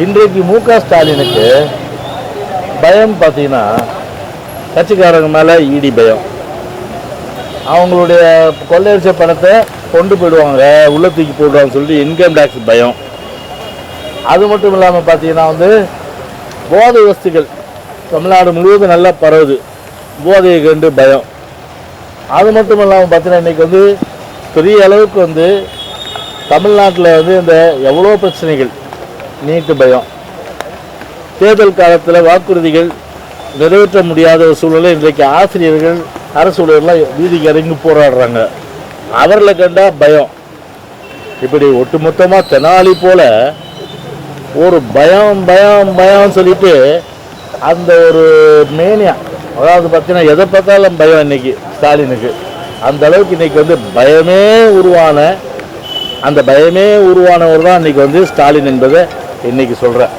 இன்றைக்கு மு.க.ஸ்டாலினுக்கு பயம் பார்த்தீங்கன்னா, கட்சிக்காரங்க மேலே இடி பயம். அவங்களுடைய கொள்ளையடிச்ச பணத்தை கொண்டு போயிடுவாங்க, உள்ள தூக்கி போடுவாங்கன்னு சொல்லிட்டு இன்கம் டேக்ஸ் பயம். அது மட்டும் இல்லாமல் பார்த்தீங்கன்னா போதை வஸ்துகள் தமிழ்நாடு முழுவதும் நல்லா பரவுது, போதையை கண்டு பயம். அது மட்டும் இல்லாமல் பார்த்தீங்கன்னா இன்றைக்கி பெரிய அளவுக்கு தமிழ்நாட்டில் இந்த எவ்வளோ பிரச்சனைகள், நீட்டு பயம், தேர்தல் காலத்தில் வாக்குறுதிகள் நிறைவேற்ற முடியாத ஒரு சூழ்நிலை. இன்றைக்கு ஆசிரியர்கள் அரசு ஊழியர்கள்லாம் வீதிக்கு இறங்கி போராடுறாங்க, அவர்களை கண்டா பயம். இப்படி ஒட்டுமொத்தமாக தெனாலி போல ஒரு பயம் பயம் பயம் சொல்லிட்டு அந்த ஒரு மேனியா, அதாவது பார்த்தீங்கன்னா எதை பார்த்தாலும் பயம் இன்னைக்கு ஸ்டாலினுக்கு. அந்த அளவுக்கு இன்னைக்கு பயமே உருவான அந்த பயமே உருவானவர் தான் இன்னைக்கு ஸ்டாலின் என்பதை இன்னைக்கு சொல்கிறேன்.